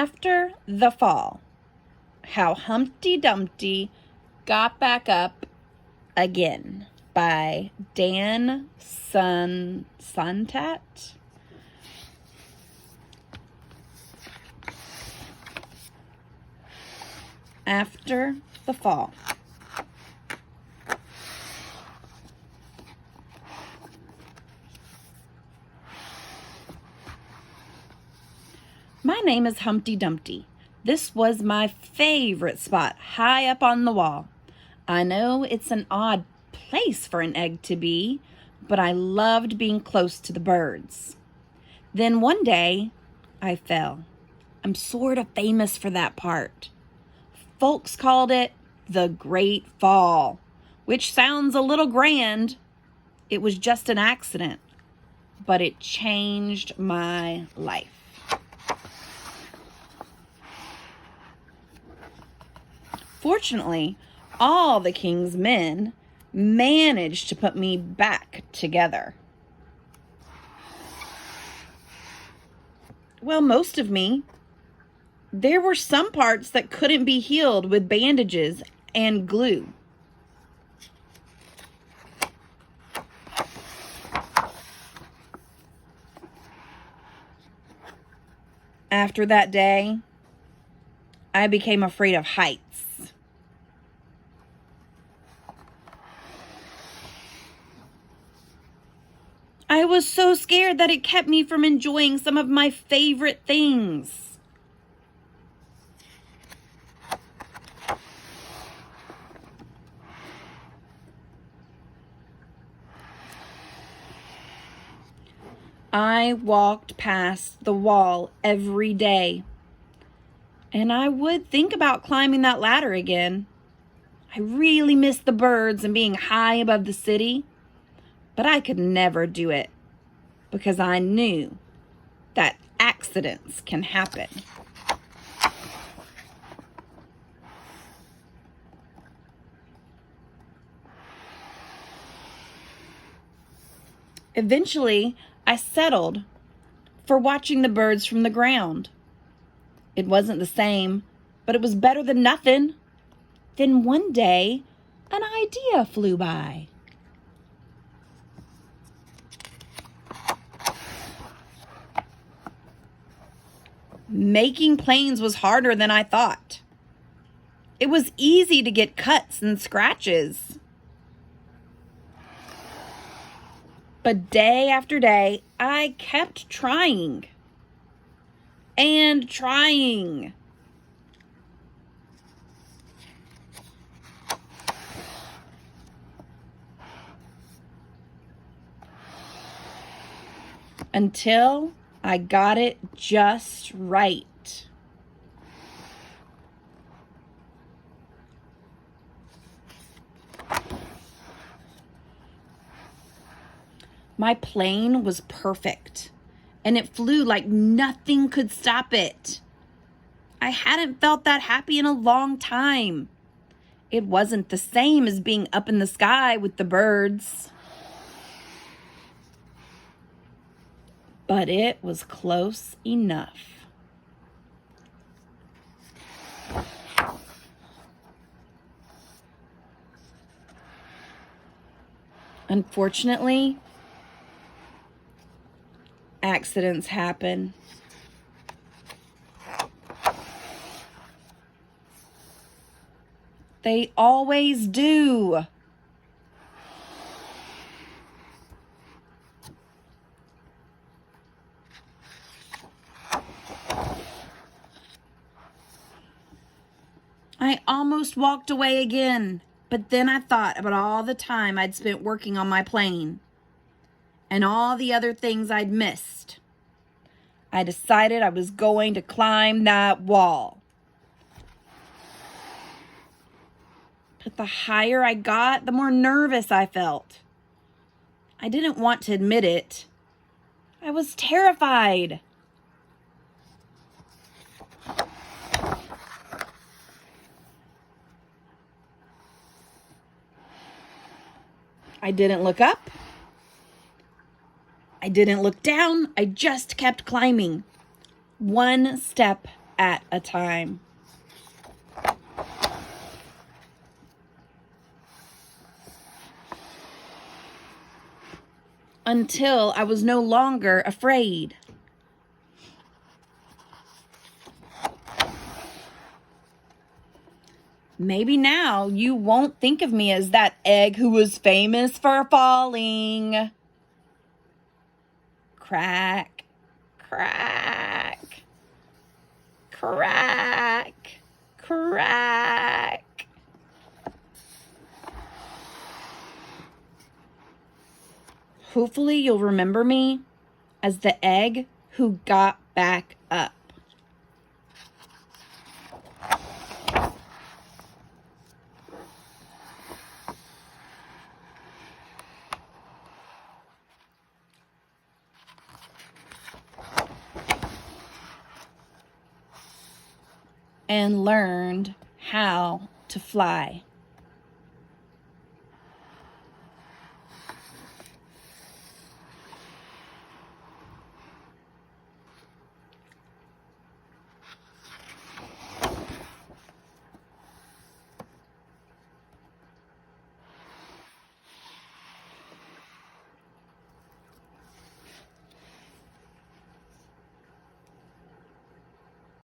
After the Fall, How Humpty Dumpty Got Back Up Again by Dan Suntat. After the Fall. My name is Humpty Dumpty. This was my favorite spot, high up on the wall. I know it's an odd place for an egg to be, but I loved being close to the birds. Then one day, I fell. I'm sort of famous for that part. Folks called it the Great Fall, which sounds a little grand. It was just an accident, but it changed my life. Fortunately, all the king's men managed to put me back together. Well, most of me. There were some parts that couldn't be healed with bandages and glue. After that day, I became afraid of heights. I was so scared that it kept me from enjoying some of my favorite things. I walked past the wall every day, and I would think about climbing that ladder again. I really missed the birds and being high above the city. But I could never do it because I knew that accidents can happen. Eventually, I settled for watching the birds from the ground. It wasn't the same, but it was better than nothing. Then one day, an idea flew by. Making planes was harder than I thought. It was easy to get cuts and scratches. But day after day, I kept trying and trying. Until I got it just right. My plane was perfect, and it flew like nothing could stop it. I hadn't felt that happy in a long time. It wasn't the same as being up in the sky with the birds. But it was close enough. Unfortunately, accidents happen. They always do. I almost walked away again, but then I thought about all the time I'd spent working on my plane and all the other things I'd missed. I decided I was going to climb that wall. But the higher I got, the more nervous I felt. I didn't want to admit it. I was terrified. I didn't look up. I didn't look down. I just kept climbing, one step at a time. Until I was no longer afraid. Maybe now you won't think of me as that egg who was famous for falling. Crack, crack, crack, crack. Hopefully you'll remember me as the egg who got back up. And learned how to fly.